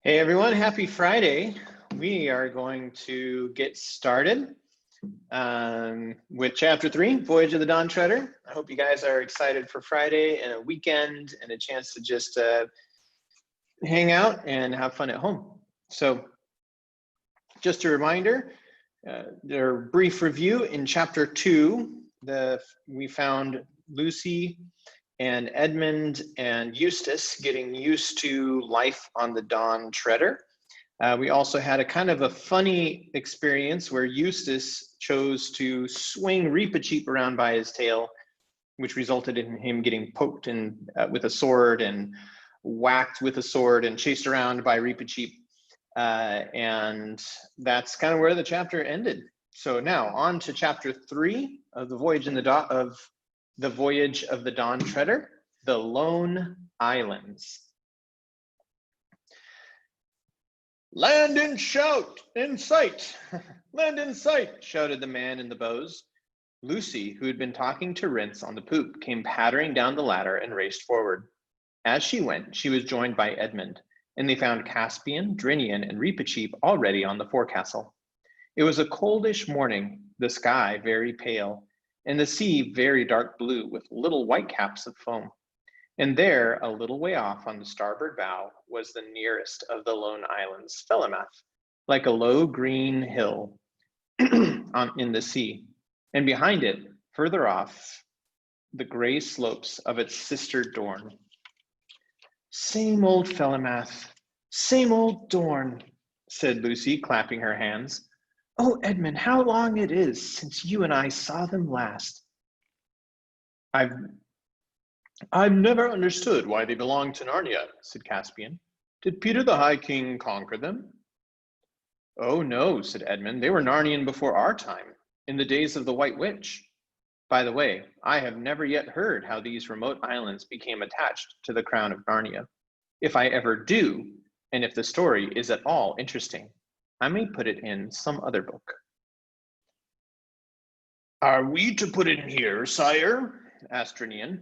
Hey everyone, happy Friday. We are going to get started with chapter 3, Voyage of the Dawn Treader. I hope you guys are excited for Friday and a weekend and a chance to just hang out and have fun at home. So just a reminder, their brief review in chapter 2, we found Lucy and Edmund and Eustace getting used to life on the Dawn Treader. We also had a kind of a funny experience where Eustace chose to swing Reepicheep around by his tail, which resulted in him getting poked with a sword and whacked with a sword and chased around by Reepicheep. And that's kind of where the chapter ended. So now on to chapter 3 of the Voyage of the Dawn Treader, the Lone Islands. Land in shout, in sight, land in sight, shouted the man in the bows. Lucy, who had been talking to Rince on the poop, came pattering down the ladder and raced forward. As she went, she was joined by Edmund, and they found Caspian, Drinian, and Reepicheep already on the forecastle. It was a coldish morning, the sky very pale, and the sea very dark blue with little white caps of foam. And there, a little way off on the starboard bow, was the nearest of the lone islands, Felemath, like a low green hill in the sea. And behind it, further off, the gray slopes of its sister Dorn. Same old Felemath, same old Dorn, said Lucy, clapping her hands. Oh, Edmund, how long it is since you and I saw them last. I've never understood why they belong to Narnia, said Caspian. Did Peter the High King conquer them? Oh no, said Edmund. They were Narnian before our time, in the days of the White Witch. By the way, I have never yet heard how these remote islands became attached to the crown of Narnia. If I ever do, and if the story is at all interesting, I may put it in some other book. Are we to put it in here, sire? Asked Drinian.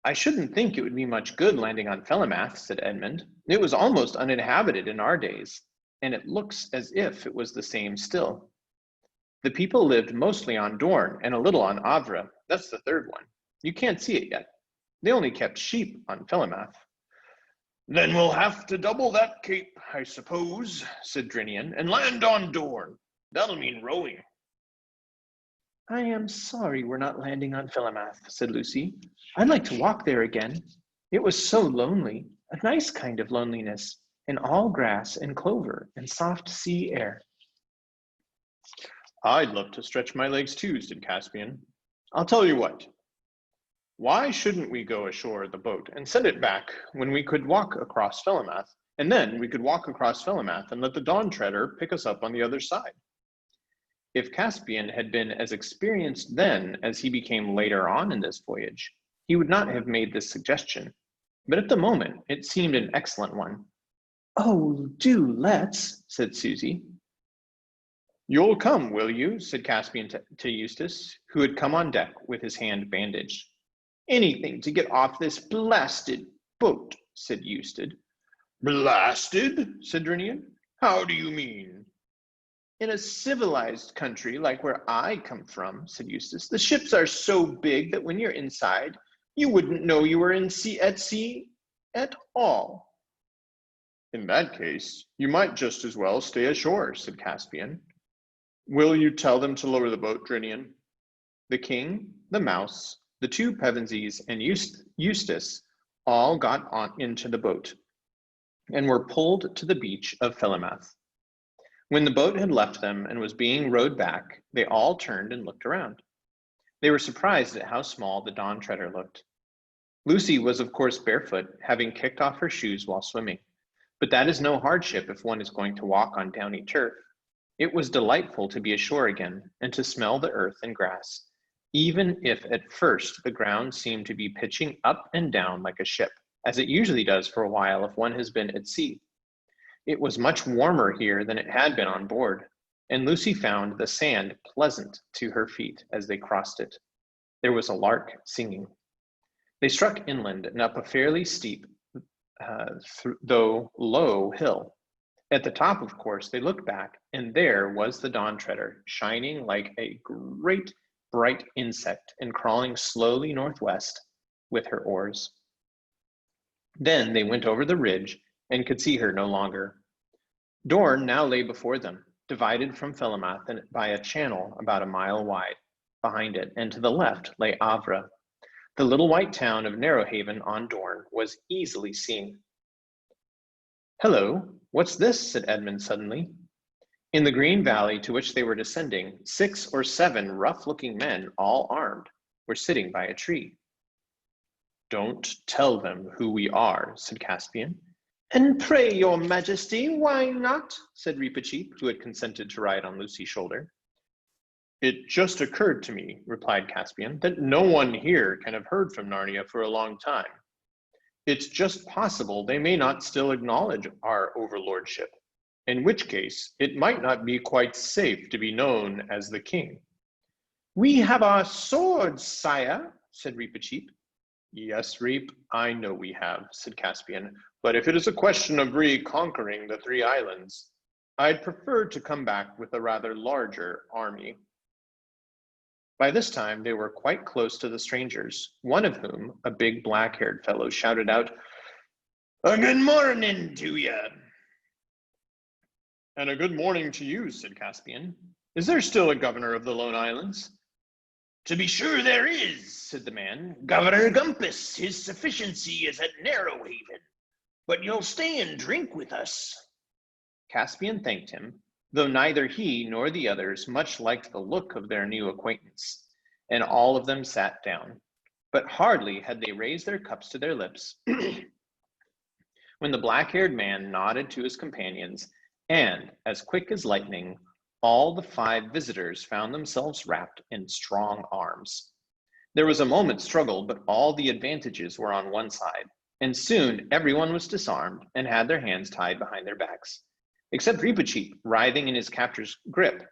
I shouldn't think it would be much good landing on Felemath, said Edmund. It was almost uninhabited in our days, and it looks as if it was the same still. The people lived mostly on Dorn and a little on Avra. That's the third one. You can't see it yet. They only kept sheep on Felemath. Then we'll have to double that cape, I suppose, said Drinian, and land on Dorn. That'll mean rowing. I am sorry we're not landing on Felemath, said Lucy. I'd like to walk there again. It was so lonely, a nice kind of loneliness, and all grass and clover and soft sea air. I'd love to stretch my legs too, said Caspian. I'll tell you what. Why shouldn't we go ashore the boat and send it back when we could walk across Felemath, and then we could walk across Felemath and let the Dawn Treader pick us up on the other side? If Caspian had been as experienced then as he became later on in this voyage, he would not have made this suggestion. But at the moment, it seemed an excellent one. Oh, do let's, said Susie. You'll come, will you? Said Caspian to Eustace, who had come on deck with his hand bandaged. Anything to get off this blasted boat, said Eustace. Blasted? Said Drinian. How do you mean? In a civilized country like where I come from, said Eustace, the ships are so big that when you're inside, you wouldn't know you were at sea at all. In that case, you might just as well stay ashore, said Caspian. Will you tell them to lower the boat, Drinian? The king, the mouse, the two Pevensies, and Eustace all got on into the boat and were pulled to the beach of Felemath. When the boat had left them and was being rowed back, they all turned and looked around. They were surprised at how small the Dawn Treader looked. Lucy was of course barefoot, having kicked off her shoes while swimming, but that is no hardship if one is going to walk on downy turf. It was delightful to be ashore again and to smell the earth and grass, even if at first the ground seemed to be pitching up and down like a ship, as it usually does for a while if one has been at sea. It was much warmer here than it had been on board, and Lucy found the sand pleasant to her feet as they crossed it. There was a lark singing. They struck inland and up a fairly steep though low hill. At the top, of course, they looked back, and there was the Dawn Treader, shining like a great bright insect and crawling slowly northwest with her oars. Then they went over the ridge and could see her no longer. Dorn now lay before them, divided from Felamath by a channel about a mile wide. Behind it and to the left lay Avra. The little white town of Narrowhaven on Dorn was easily seen. "Hello, what's this?" said Edmund suddenly. In the green valley to which they were descending, 6 or 7 rough-looking men, all armed, were sitting by a tree. "Don't tell them who we are," said Caspian. "And pray, your majesty, why not?" said Reepicheep, who had consented to ride on Lucy's shoulder. "It just occurred to me," replied Caspian, "that no one here can have heard from Narnia for a long time. It's just possible they may not still acknowledge our overlordship, in which case it might not be quite safe to be known as the king." "We have our swords, sire," said Reepicheep. "Yes, Reep, I know we have," said Caspian, "but if it is a question of reconquering the 3 islands, I'd prefer to come back with a rather larger army." By this time, they were quite close to the strangers, one of whom, a big black-haired fellow, shouted out, "A good morning to you." "And a good morning to you," said Caspian. "Is there still a governor of the Lone Islands?" "To be sure there is," said the man. "Governor Gumpus, his sufficiency is at Narrowhaven. But you'll stay and drink with us." Caspian thanked him, though neither he nor the others much liked the look of their new acquaintance, and all of them sat down. But hardly had they raised their cups to their lips when the black-haired man nodded to his companions, and, as quick as lightning, all the 5 visitors found themselves wrapped in strong arms. There was a moment's struggle, but all the advantages were on one side, and soon everyone was disarmed and had their hands tied behind their backs, except Reepicheep, writhing in his captor's grip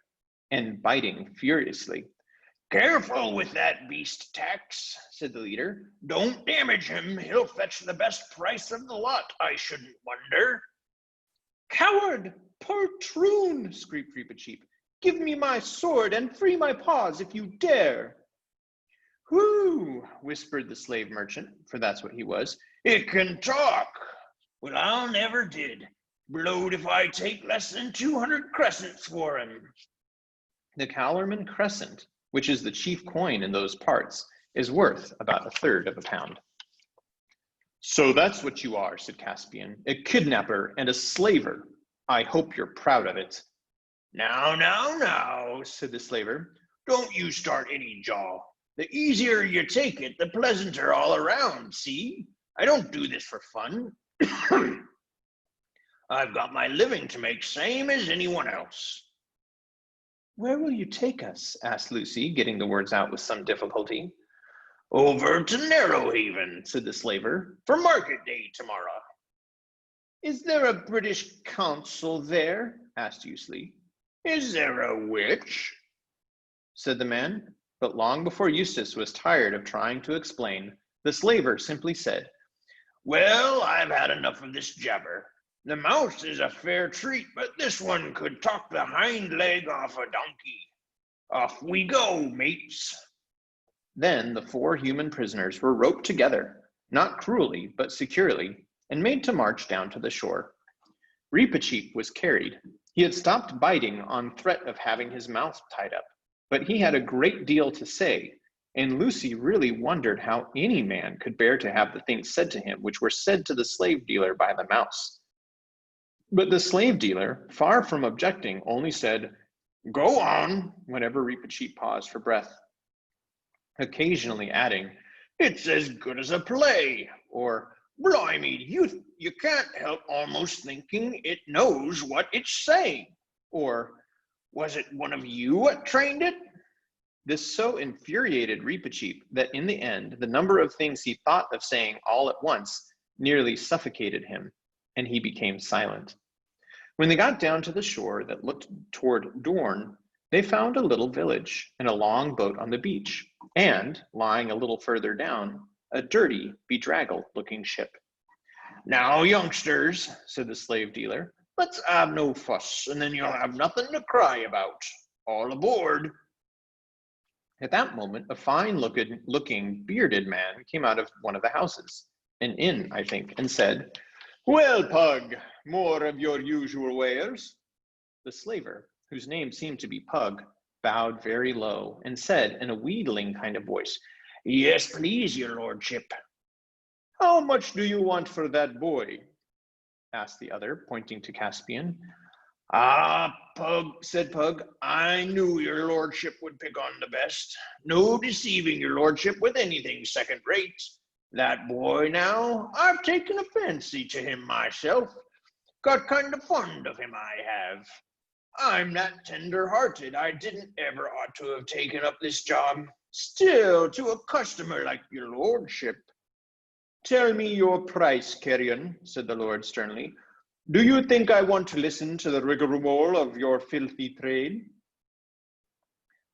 and biting furiously. "Careful with that beast, Tax," said the leader. "Don't damage him. He'll fetch the best price of the lot, I shouldn't wonder." "Coward! Poltroon!" screamed Reepicheep. "Give me my sword and free my paws if you dare." "Whoo!" whispered the slave merchant, for that's what he was. "It can talk. Well, I'll never did. Blowed if I take less than 200 crescents for him." The Calorman crescent, which is the chief coin in those parts, is worth about 1/3 of a pound. "So that's what you are," said Caspian, "a kidnapper and a slaver. I hope you're proud of it." Now, said the slaver. "Don't you start any jaw. The easier you take it, the pleasanter all around, see? I don't do this for fun. I've got my living to make, same as anyone else." "Where will you take us?" asked Lucy, getting the words out with some difficulty. "Over to Narrowhaven," said the slaver, "for market day tomorrow." "Is there a British consul there?" asked Eustace. "Is there a which?" said the man. But long before Eustace was tired of trying to explain, the slaver simply said, "Well, I've had enough of this jabber. The mouse is a fair treat, but this one could talk the hind leg off a donkey. Off we go, mates." Then the 4 human prisoners were roped together, not cruelly, but securely, and made to march down to the shore. Reepicheep was carried. He had stopped biting on threat of having his mouth tied up, but he had a great deal to say, and Lucy really wondered how any man could bear to have the things said to him which were said to the slave dealer by the mouse. But the slave dealer, far from objecting, only said, "Go on," whenever Reepicheep paused for breath, occasionally adding, "It's as good as a play," or "Blimey, you can't help almost thinking it knows what it's saying," or "Was it one of you what trained it?" This so infuriated Reepicheep that in the end, the number of things he thought of saying all at once nearly suffocated him, and he became silent. When they got down to the shore that looked toward Dorn, they found a little village and a long boat on the beach, and, lying a little further down, a dirty, bedraggled-looking ship. Now, youngsters, said the slave dealer, let's have no fuss, and then you'll have nothing to cry about. All aboard. At that moment, a fine-looking, bearded man came out of one of the houses, an inn, I think, and said, "Well, Pug, more of your usual wares?" The slaver, whose name seemed to be Pug, bowed very low and said in a wheedling kind of voice, "Yes, please, your lordship." "How much do you want for that boy?" asked the other, pointing to Caspian. "Ah, Pug," said Pug, "I knew your lordship would pick on the best. No deceiving your lordship with anything second rate. That boy now, I've taken a fancy to him myself. Got kind of fond of him, I have. I'm that tender-hearted I didn't ever ought to have taken up this job. Still, to a customer like your lordship." "Tell me your price, carrion," said the lord sternly. "Do you think I want to listen to the rigmarole of your filthy trade?"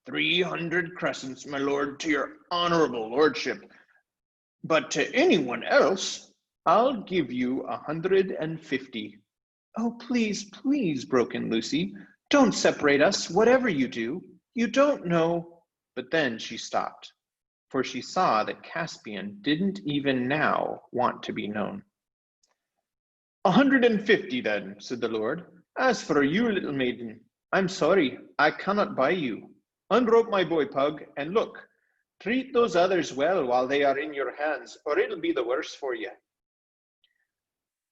300 crescents, my lord, to your honorable lordship. But to anyone else, I'll give you 150. "Oh, please, please," broke in Lucy. "Don't separate us, whatever you do. You don't know." But then she stopped, for she saw that Caspian didn't even now want to be known. 150 then, said the lord. "As for you, little maiden, I'm sorry, I cannot buy you. Unrope my boy Pug, and look, treat those others well while they are in your hands, or it'll be the worse for you."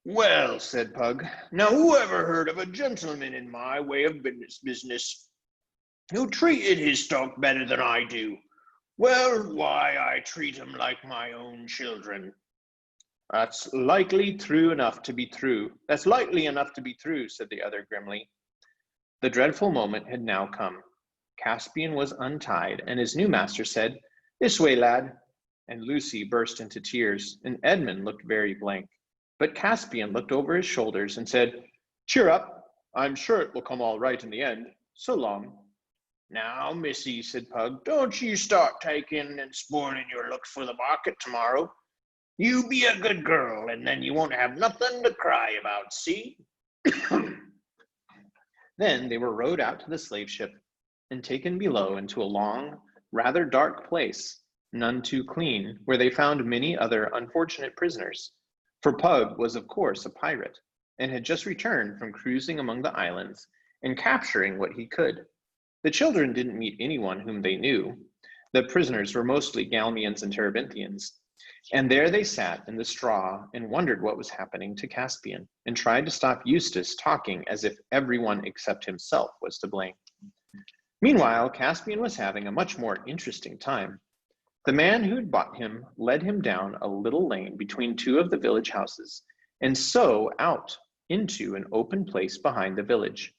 "Well," said Pug, "now who ever heard of a gentleman in my way of business who treated his stock better than I do? Well, why, I treat him like my own children." That's likely enough to be true, said the other grimly. The dreadful moment had now come. Caspian was untied, and his new master said, "This way, lad." And Lucy burst into tears, and Edmund looked very blank. But Caspian looked over his shoulders and said, "Cheer up, I'm sure it will come all right in the end. So long." "Now, missy," said Pug, "don't you start taking and spoiling your looks for the market tomorrow. You be a good girl, and then you won't have nothing to cry about, see?" Then they were rowed out to the slave ship and taken below into a long, rather dark place, none too clean, where they found many other unfortunate prisoners. For Pug was, of course, a pirate, and had just returned from cruising among the islands and capturing what he could. The children didn't meet anyone whom they knew. The prisoners were mostly Galmians and Terebinthians. And there they sat in the straw and wondered what was happening to Caspian, and tried to stop Eustace talking as if everyone except himself was to blame. Meanwhile, Caspian was having a much more interesting time. The man who'd bought him led him down a little lane between two of the village houses, and so out into an open place behind the village.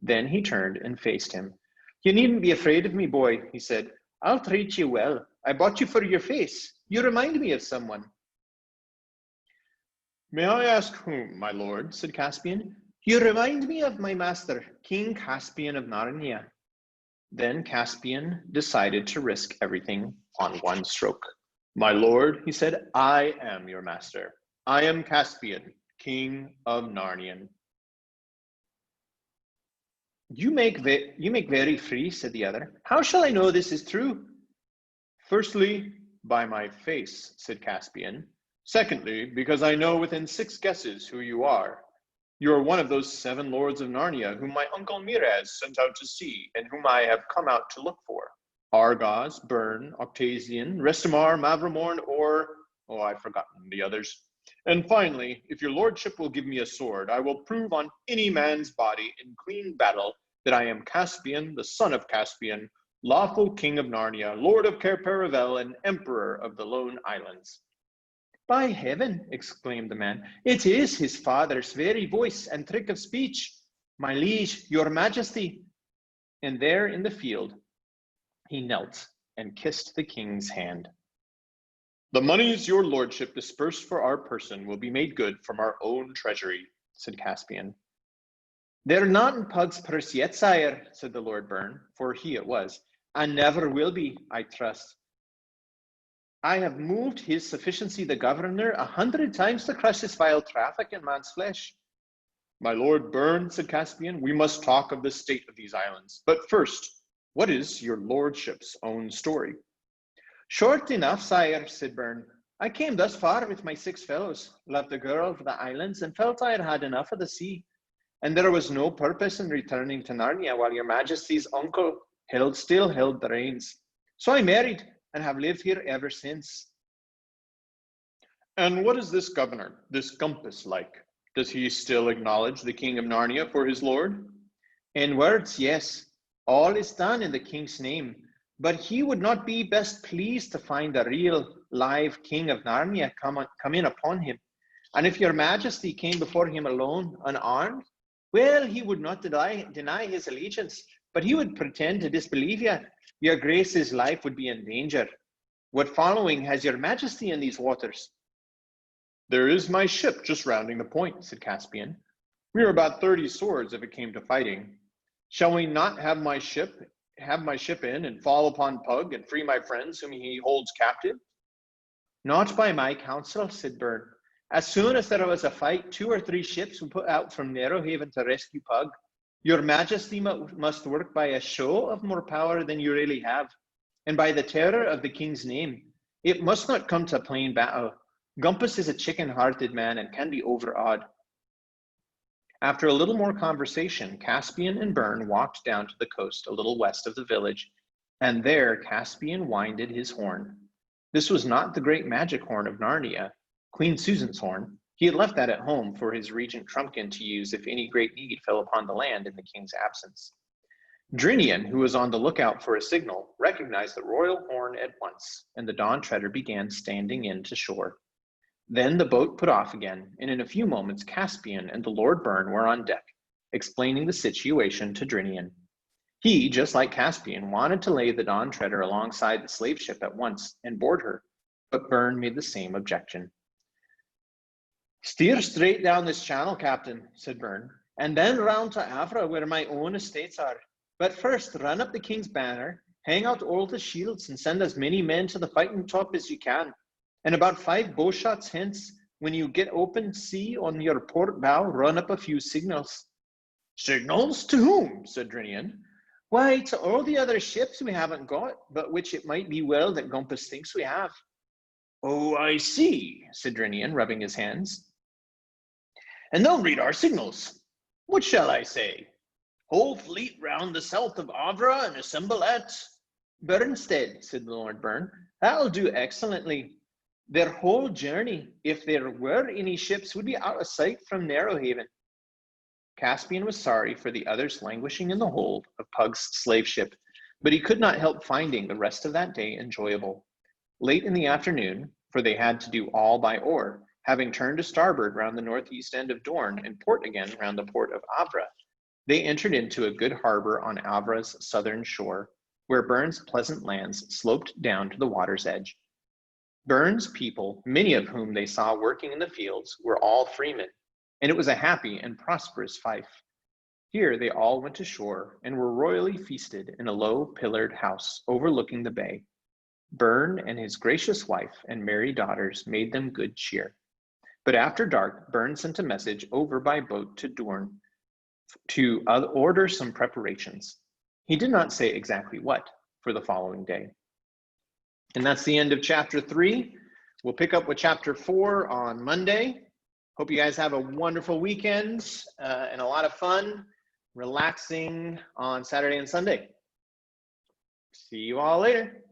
Then he turned and faced him. "You needn't be afraid of me, boy," he said. "I'll treat you well. I bought you for your face. You remind me of someone." "May I ask whom, my lord?" said Caspian. "You remind me of my master, King Caspian of Narnia." Then Caspian decided to risk everything on one stroke. "My lord," he said, "I am your master. I am Caspian, King of Narnia." You make very free," said the other. "How shall I know this is true?" "Firstly, by my face," said Caspian. "Secondly, because I know within 6 guesses who you are. You are one of those 7 lords of Narnia whom my uncle Miraz sent out to sea, and whom I have come out to look for. Argos, Byrne, Octasian, Restamar, Mavramorn, I've forgotten the others. And finally, if your lordship will give me a sword, I will prove on any man's body in clean battle that I am Caspian, the son of Caspian, lawful king of Narnia, lord of Cair Paravel, and emperor of the Lone Islands." "By heaven," exclaimed the man, "it is his father's very voice and trick of speech. My liege, your majesty." And there in the field, he knelt and kissed the king's hand. "The moneys your lordship dispersed for our person will be made good from our own treasury," said Caspian. "They're not in Pug's purse yet, sire," said the Lord Byrne, for he it was, "and never will be, I trust." I have moved his sufficiency the governor 100 times to crush this vile traffic in man's flesh. My lord Byrne, said Caspian, we must talk of the state of these islands. But first, what is your lordship's own story? Short enough, sire, said Byrne. I came thus far with my 6 fellows, loved the girl of the islands, and felt I had had enough of the sea. And there was no purpose in returning to Narnia while your majesty's uncle still held the reins. So I married and have lived here ever since. And what is this governor, this Gumpus, like? Does he still acknowledge the king of Narnia for his lord? In words, yes. All is done in the king's name. But he would not be best pleased to find the real, live king of Narnia come in upon him. And if your majesty came before him alone, unarmed, well, he would not deny his allegiance, but he would pretend to disbelieve you. Your grace's life would be in danger. What following has your majesty in these waters? There is my ship just rounding the point, said Caspian. We are about 30 swords if it came to fighting. Shall we not have my ship in and fall upon Pug and free my friends whom he holds captive? Not by my counsel, said Byrne. As soon as there was a fight, 2 or 3 ships would put out from Narrowhaven to rescue Pug. Your majesty must work by a show of more power than you really have, and by the terror of the king's name. It must not come to plain battle. Gumpus is a chicken-hearted man and can be overawed. After a little more conversation, Caspian and Byrne walked down to the coast a little west of the village, and there Caspian winded his horn. This was not the great magic horn of Narnia, Queen Susan's horn. He had left that at home for his regent Trumpkin to use if any great need fell upon the land in the king's absence. Drinian, who was on the lookout for a signal, recognized the royal horn at once, and the Dawn Treader began standing in to shore. Then the boat put off again, and in a few moments Caspian and the Lord Byrne were on deck, explaining the situation to Drinian. He, just like Caspian, wanted to lay the Dawn Treader alongside the slave ship at once and board her, but Byrne made the same objection. Steer straight down this channel, Captain, said Byrne, and then round to Avra, where my own estates are. But first, run up the king's banner, hang out all the shields, and send as many men to the fighting top as you can. And about 5 bow shots hence, when you get open sea on your port bow, run up a few signals. Signals? To whom? Said Drinian. Why, to all the other ships we haven't got, but which it might be well that Gumpus thinks we have. Oh, I see, said Drinian, rubbing his hands. And they'll read our signals. What shall I say? Whole fleet round the south of Avra and assemble at Burnstead, said the Lord Byrne. That'll do excellently. Their whole journey, if there were any ships, would be out of sight from Narrowhaven. Caspian was sorry for the others languishing in the hold of Pug's slave ship, but he could not help finding the rest of that day enjoyable. Late in the afternoon, for they had to do all by oar, having turned to starboard round the northeast end of Dorne and port again round the port of Avra, they entered into a good harbor on Avra's southern shore, where Byrne's pleasant lands sloped down to the water's edge. Byrne's people, many of whom they saw working in the fields, were all freemen, and it was a happy and prosperous fief. Here they all went ashore and were royally feasted in a low pillared house overlooking the bay. Byrne and his gracious wife and merry daughters made them good cheer. But after dark, Byrne sent a message over by boat to Dorne to order some preparations. He did not say exactly what for the following day. And that's the end of chapter 3. We'll pick up with chapter 4 on Monday. Hope you guys have a wonderful weekend and a lot of fun, relaxing on Saturday and Sunday. See you all later.